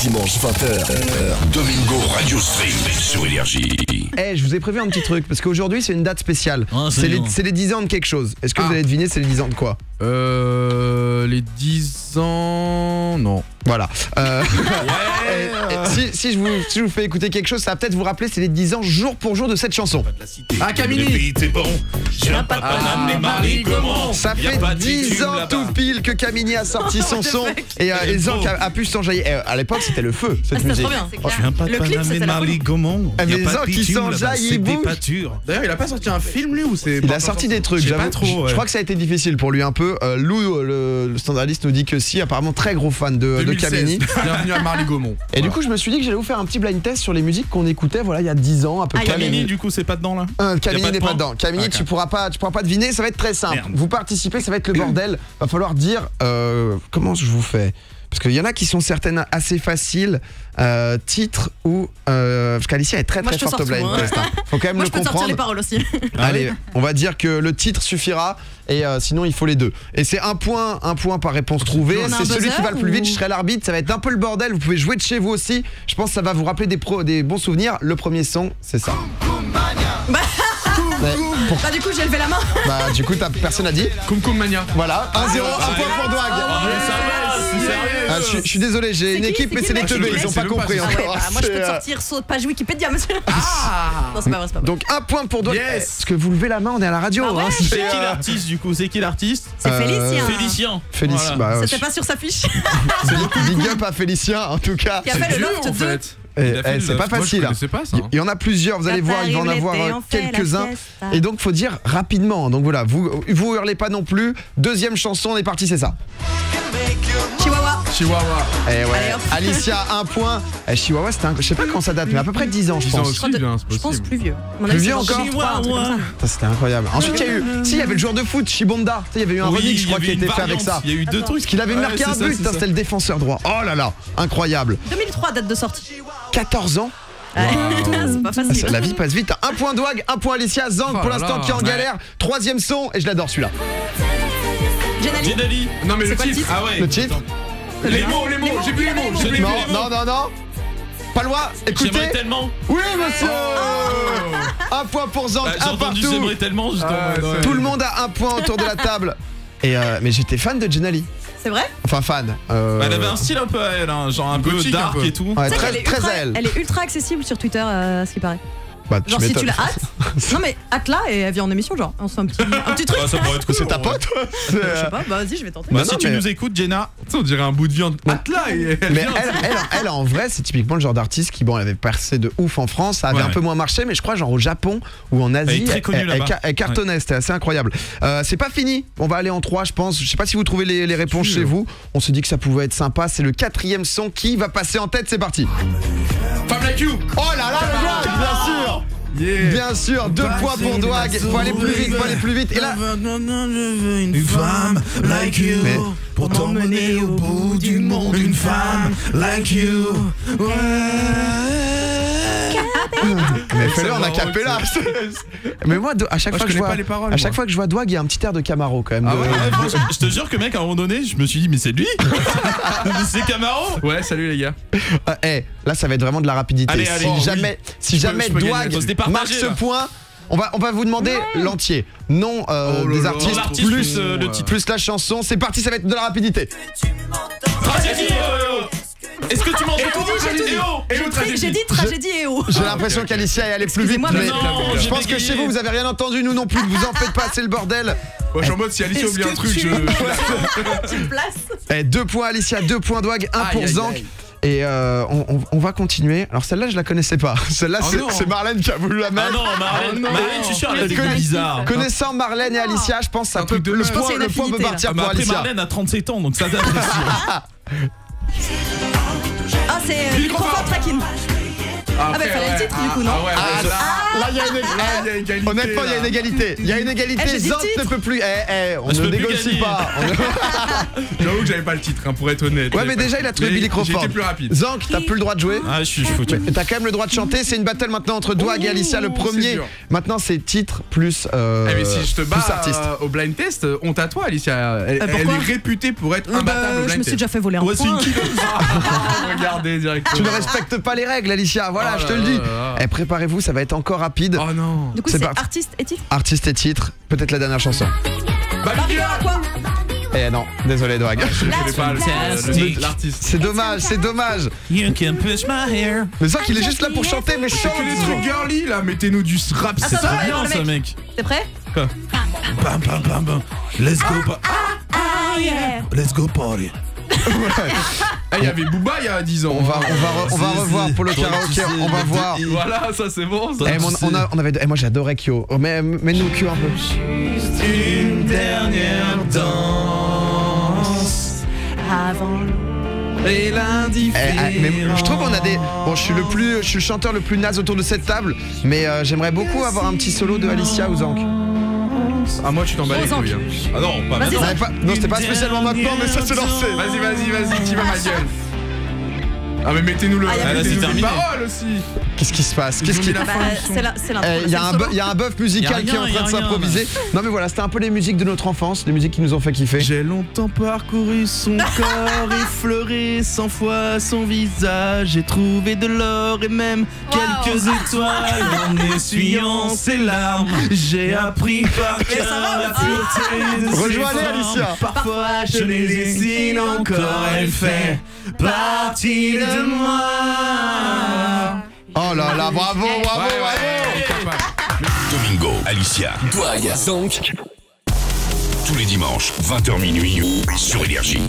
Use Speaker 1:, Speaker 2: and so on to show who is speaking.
Speaker 1: dimanche 20h.
Speaker 2: Domingo Radio Stream sur Énergie.
Speaker 3: Je vous ai prévu un petit truc, parce qu'aujourd'hui c'est une date spéciale. C'est les 10 ans de quelque chose. Est-ce que vous allez deviner c'est les 10 ans de quoi?
Speaker 4: Les 10 ans... Non.
Speaker 3: Voilà. Si je vous fais écouter quelque chose, ça va peut-être vous rappeler, c'est les 10 ans jour pour jour de cette chanson.
Speaker 4: Ah, Camini.
Speaker 2: C'est bon. J'ai un pas de banane, les maris, comment?
Speaker 3: Ça fait 10 ans tout pile que Camini a sorti son son et Zank a pu s'enjailler. À l'époque c'était le feu cette musique.
Speaker 5: Trop bien, c'est clair.
Speaker 2: J'ai un pas de
Speaker 5: Le clip,
Speaker 2: banane, les
Speaker 5: c'était la
Speaker 2: maris, comment?
Speaker 3: Mais Zank qui s'enjaille, il bouge.
Speaker 4: D'ailleurs, il a pas sorti un film lui ou c'est...
Speaker 3: Il a sorti des trucs, j'avoue.
Speaker 4: trop.
Speaker 3: Je crois que ça a été difficile pour lui un peu. Lou, le standardiste, nous dit que si, apparemment très gros fan de Camini.
Speaker 4: Bienvenue à Marly Gaumont.
Speaker 3: Et du coup, je me suis dit que j'allais vous faire un petit blind test sur les musiques qu'on écoutait, voilà, il y a 10 ans à peu près.
Speaker 2: Camini, du coup, c'est pas dedans là?
Speaker 3: Camini n'est pas dedans. Camini, tu pourras pas deviner, ça va être très simple.
Speaker 2: Merde.
Speaker 3: Vous participez, ça va être le bordel. Va falloir dire comment je vous fais. Parce qu'il y en a qui sont certaines assez faciles, titre ou... parce qu'Alicia est très
Speaker 5: Moi,
Speaker 3: très
Speaker 5: je te
Speaker 3: forte au
Speaker 5: sors
Speaker 3: blind
Speaker 5: tout,
Speaker 3: test. Faut quand même
Speaker 5: Moi,
Speaker 3: le
Speaker 5: je peux te sortir
Speaker 3: comprendre.
Speaker 5: les paroles aussi.
Speaker 3: Allez, on va dire que le titre suffira et sinon il faut les deux. Et c'est un point par réponse trouvée.
Speaker 5: On a un
Speaker 3: C'est celui qui va le plus
Speaker 5: buzzer
Speaker 3: vite, je serai l'arbitre. Ça va être un peu le bordel. Vous pouvez jouer de chez vous aussi. Je pense que ça va vous rappeler des bons souvenirs. Le premier son, c'est ça.
Speaker 5: Bah du coup j'ai levé la main.
Speaker 3: Bah du coup personne n'a dit.
Speaker 4: Kum Kum Mania.
Speaker 3: Voilà, 1-0, un point pour Douag. Je suis désolé, j'ai une équipe mais c'est les teubés, ils ont pas compris encore.
Speaker 5: Moi je peux te sortir saut page Wikipédia monsieur. Non c'est pas vrai, c'est pas vrai.
Speaker 3: Donc un point pour Douag.
Speaker 4: Yes.
Speaker 3: Parce que vous levez la main, on est à la radio.
Speaker 5: Bah ouais.
Speaker 3: Hein,
Speaker 2: C'est qui l'artiste du coup? C'est qui l'artiste?
Speaker 5: C'est Félicien.
Speaker 2: Félicien.
Speaker 3: Félicien.
Speaker 2: Voilà.
Speaker 3: Bah,
Speaker 5: C'était pas sur sa fiche.
Speaker 3: big up à Félicien en tout cas.
Speaker 5: Qui a fait le
Speaker 4: Dur,
Speaker 5: Loft
Speaker 4: en
Speaker 5: 2.
Speaker 4: fait.
Speaker 3: C'est pas facile.
Speaker 4: Moi, je connaissais pas ça.
Speaker 3: Il y en a plusieurs, vous allez voir, il va en avoir quelques-uns. Et donc faut dire rapidement. Donc voilà, vous hurlez pas non plus. Deuxième chanson, on est parti, c'est ça.
Speaker 5: Chihuahua.
Speaker 4: Chihuahua.
Speaker 3: Eh ouais.
Speaker 5: Allez, hop.
Speaker 3: Alicia, un point. Chihuahua, c'était je sais pas quand ça date, mais à peu près 10 ans, je
Speaker 4: 10 ans
Speaker 3: pense.
Speaker 4: aussi, bien, c'est
Speaker 5: Je pense
Speaker 4: possible.
Speaker 5: plus vieux.
Speaker 3: Plus vieux encore.
Speaker 5: Ça,
Speaker 3: C'était incroyable. Ensuite, il y avait le joueur de foot, Shibonda. Il y avait eu un remix, je crois, qui a été fait avec ça.
Speaker 2: Il y a eu deux trucs.
Speaker 3: Parce qu'il avait marqué un but, c'était le défenseur droit. Oh là là, incroyable.
Speaker 5: 2003 date de sortie.
Speaker 3: 14 ans.
Speaker 5: C'est pas facile.
Speaker 3: La vie passe vite. Un point Douag, un point Alicia. Zank pour l'instant qui est en galère. Troisième son, et je l'adore celui-là.
Speaker 5: Genali.
Speaker 2: Jenali.
Speaker 4: Non mais
Speaker 5: C'est
Speaker 4: le
Speaker 5: quoi le
Speaker 4: titre.
Speaker 5: titre
Speaker 2: Ah ouais.
Speaker 3: Le titre.
Speaker 4: Les mots, j'ai plus les mots.
Speaker 3: Non. Pas loin, écoutez.
Speaker 2: J'aimerais tellement.
Speaker 3: Oui, monsieur. Un point pour Zank,
Speaker 2: J'ai
Speaker 3: un
Speaker 2: entendu
Speaker 3: partout.
Speaker 2: j'aimerais tellement. J'étais en mode, ouais.
Speaker 3: Tout le monde a un point autour de la table. Et mais j'étais fan de Jenali.
Speaker 5: C'est vrai?
Speaker 3: Enfin fan.
Speaker 2: Elle avait un style un peu à elle, hein, genre un peu
Speaker 4: Gothique,
Speaker 2: dark
Speaker 4: un peu.
Speaker 2: et tout.
Speaker 3: Ouais,
Speaker 5: Tu sais qu'elle
Speaker 3: très
Speaker 5: est ultra-
Speaker 3: à elle.
Speaker 5: Elle est ultra accessible sur Twitter, ce qui paraît.
Speaker 3: Bah,
Speaker 5: Genre si tu
Speaker 3: m'étonnes.
Speaker 5: la hâtes. Non mais hâte-la et elle vient en émission genre. On se fait un petit truc.
Speaker 2: Ouais, ça pourrait être cool.
Speaker 3: C'est ta pote.
Speaker 5: Je sais pas, bah vas-y je vais tenter.
Speaker 2: Bah,
Speaker 3: Bah
Speaker 2: si
Speaker 3: non,
Speaker 2: tu
Speaker 3: mais-
Speaker 2: nous écoutes, Jenna.
Speaker 4: Tu sais, on dirait un bout de viande. Atla et elle
Speaker 3: Mais
Speaker 4: vient.
Speaker 3: elle en vrai, c'est typiquement le genre d'artiste qui, bon, elle avait percé de ouf en France, ça avait
Speaker 2: Ouais.
Speaker 3: un peu moins marché, mais je crois genre au Japon ou en Asie,
Speaker 2: Elle est très connue là-bas.
Speaker 3: elle cartonnait, c'était assez incroyable. C'est pas fini, on va aller en 3 je pense. Je sais pas si vous trouvez les réponses chez vous. On se dit que ça pouvait être sympa, c'est le 4e son qui va passer en tête, c'est parti.
Speaker 4: Femme like you.
Speaker 3: Oh là là, le Douag, bien sûr.
Speaker 4: Yeah.
Speaker 3: Bien sûr, 2 points pour Douag. Faut aller plus vite, Et là,
Speaker 6: Une femme like you
Speaker 3: Mais-
Speaker 6: pour t'emmener au bout du monde. Une femme like you.
Speaker 3: mais fais-le en acapella. Mais moi, à chaque
Speaker 4: Moi,
Speaker 3: fois
Speaker 4: je
Speaker 3: que je
Speaker 4: connais
Speaker 3: vois,
Speaker 4: pas les paroles,
Speaker 3: à chaque
Speaker 4: moi.
Speaker 3: fois que je vois Douag, il y a un petit air de Camaro quand même.
Speaker 4: Ah ouais,
Speaker 2: Je te jure que mec, à un moment donné, je me suis dit, mais c'est lui. C'est Camaro.
Speaker 4: Ouais, salut les gars.
Speaker 3: Là, ça va être vraiment de la rapidité.
Speaker 2: Allez,
Speaker 3: si
Speaker 2: allez.
Speaker 3: jamais, si
Speaker 4: Je peux
Speaker 3: jamais
Speaker 4: gagner.
Speaker 3: Douag
Speaker 2: Faut se départager,
Speaker 3: marque ce
Speaker 2: là.
Speaker 3: point, on va vous demander l'entier. Nom des
Speaker 4: là.
Speaker 3: artistes
Speaker 2: L'artiste
Speaker 3: plus
Speaker 2: le titre.
Speaker 3: plus la chanson. C'est parti, ça va être de la rapidité.
Speaker 2: Tragédie. Est-ce que tu manges
Speaker 5: J'ai tout dit, j'ai tout dit.
Speaker 4: Et l'autre
Speaker 5: J'ai dit tragédie et eau.
Speaker 3: J'ai l'impression qu'Alicia est allée plus vite,
Speaker 5: Excusez-moi,
Speaker 3: mais
Speaker 2: non,
Speaker 3: je
Speaker 2: j'ai
Speaker 3: pense que
Speaker 2: bégayé.
Speaker 3: chez vous, vous avez rien entendu. Nous non plus. Vous en faites pas, c'est le bordel.
Speaker 4: Moi, je suis en mode si Alicia oublie un truc, je.
Speaker 5: Tu me places.
Speaker 3: 2 points Alicia, 2 points Douag, 1 pour
Speaker 4: Aïe, aïe,
Speaker 3: Zank.
Speaker 4: aïe.
Speaker 3: Et on va continuer. Alors celle-là, je la connaissais pas. Celle-là,
Speaker 4: Oh non.
Speaker 3: c'est Marlène qui a voulu la
Speaker 2: Ah
Speaker 3: mettre.
Speaker 2: non, Marlène,
Speaker 4: non.
Speaker 2: Marlène, je suis sûr, elle a des
Speaker 3: Connais-
Speaker 2: goûts bizarres.
Speaker 3: Connaissant Marlène et Alicia, je pense que ça
Speaker 4: Un
Speaker 3: peut,
Speaker 4: truc de
Speaker 3: le
Speaker 4: meuf.
Speaker 5: Je pense
Speaker 3: point
Speaker 5: qu'il y a une
Speaker 3: peut
Speaker 5: affinité,
Speaker 3: partir
Speaker 2: Ah, mais
Speaker 3: pour
Speaker 2: après,
Speaker 3: Alicia.
Speaker 2: Marlène a 37 ans, donc ça date aussi.
Speaker 5: Ah c'est microphone tracking. Ah bah fallait le titre du coup, non?
Speaker 4: Ah ouais, ouais,
Speaker 3: Là, il y a une
Speaker 4: égalité.
Speaker 3: Honnêtement, il y a une égalité. Il y a une égalité.
Speaker 5: j'ai dit
Speaker 3: Zant
Speaker 5: titre.
Speaker 3: ne peut plus. On
Speaker 2: Je
Speaker 3: ne
Speaker 2: peux plus
Speaker 3: négocie
Speaker 2: gagner.
Speaker 3: pas.
Speaker 4: J'avoue que j'avais pas le titre, hein, pour être honnête.
Speaker 3: Ouais, mais déjà, il a trouvé
Speaker 4: Mais
Speaker 3: Billy Crawford.
Speaker 4: J'étais plus rapide.
Speaker 3: Zank, t'as plus le droit de jouer.
Speaker 2: Ah, je suis foutu.
Speaker 3: Mais t'as quand même le droit de chanter. C'est une battle maintenant entre Douag et Alicia, le
Speaker 4: c'est
Speaker 3: premier.
Speaker 4: dur.
Speaker 3: Maintenant, c'est titre plus.
Speaker 4: Eh mais si je te bats
Speaker 3: plus artiste.
Speaker 4: au blind test, honte à toi, Alicia. Elle
Speaker 5: pourquoi
Speaker 4: est réputée pour être
Speaker 5: Bah,
Speaker 4: imbattable au
Speaker 5: je
Speaker 4: blind
Speaker 5: me suis
Speaker 4: test.
Speaker 5: déjà fait voler un
Speaker 2: Ouais, c'est
Speaker 5: point.
Speaker 2: une kilo.
Speaker 4: Regardez directement.
Speaker 3: Tu ne respectes pas les règles, Alicia. Voilà,
Speaker 4: Oh
Speaker 3: je te
Speaker 4: là
Speaker 3: le dis.
Speaker 4: là là.
Speaker 3: Eh, préparez-vous, ça va être encore rapide.
Speaker 4: Oh non.
Speaker 5: Du coup,
Speaker 3: C'est
Speaker 5: c'est
Speaker 3: parti.
Speaker 5: artiste et titre.
Speaker 3: Artiste et titre, peut-être la dernière chanson.
Speaker 4: Barbie Girl.
Speaker 5: Quoi?
Speaker 3: Eh non, désolé, Douag.
Speaker 4: Je connais pas
Speaker 2: Fantastic.
Speaker 4: l'artiste.
Speaker 3: C'est dommage, c'est dommage.
Speaker 2: You can push my hair.
Speaker 3: Mais Zank, il est juste là pour chanter, mais chante.
Speaker 4: Que des trucs girly là, mettez-nous du rap.
Speaker 5: Ah,
Speaker 2: C'est
Speaker 5: ça va,
Speaker 2: très bien
Speaker 5: le
Speaker 2: ça, mec.
Speaker 5: T'es prêt?
Speaker 2: Bam, bam, bam. Let's go,
Speaker 5: Ah yeah.
Speaker 2: let's go party.
Speaker 4: Il y avait Booba il y a 10 ans.
Speaker 3: On va revoir pour le karaoké, on va voir.
Speaker 4: Voilà, ça c'est bon. Ça.
Speaker 3: Eh, on avait, moi j'adorais Kyo. Mets-nous Kyo un peu.
Speaker 2: Une dernière danse.
Speaker 5: Avant.
Speaker 2: Et
Speaker 3: Mais je trouve qu'on a des. Bon, je suis le chanteur le plus naze autour de cette table, mais j'aimerais beaucoup avoir un petit solo de Alicia ou Zank.
Speaker 4: Ah moi tu t'en bats les
Speaker 5: Zank.
Speaker 4: couilles. hein.
Speaker 2: Ah non, pas
Speaker 5: Vas-y,
Speaker 2: maintenant.
Speaker 3: Non, c'était pas spécialement maintenant, mais ça s'est lancé.
Speaker 4: Vas-y, tu vas ma gueule. Ah mais mettez-nous le.
Speaker 5: Ah, y a pas de-
Speaker 4: mettez-nous
Speaker 2: c'est
Speaker 4: des
Speaker 2: terminé.
Speaker 4: paroles aussi.
Speaker 3: Qu'est-ce qui se passe? Qu'est-ce qui.
Speaker 4: Ils ont mis la fin du son.
Speaker 5: C'est l'intro.
Speaker 3: Il y a un bœuf musical
Speaker 2: Y a
Speaker 3: qui est en
Speaker 2: rien,
Speaker 3: train de
Speaker 2: y a rien,
Speaker 3: s'improviser. Non mais voilà, c'était un peu les musiques de notre enfance, les musiques qui nous ont fait kiffer.
Speaker 2: J'ai longtemps parcouru son corps, effleuré 100 fois son visage. J'ai trouvé de l'or et même quelques étoiles en essuyant ses larmes. J'ai appris par cœur la pureté de ses
Speaker 3: Rejoignez,
Speaker 2: formes.
Speaker 3: Alicia.
Speaker 2: Parfois je les dessine encore, elle fait partie de moi.
Speaker 3: Oh là là, bravo, bravo,
Speaker 4: Ouais,
Speaker 3: bravo.
Speaker 4: ouais, capable.
Speaker 1: Domingo, Alicia, Douag, Zank. Tous les dimanches, 20h minuit, sur Énergie.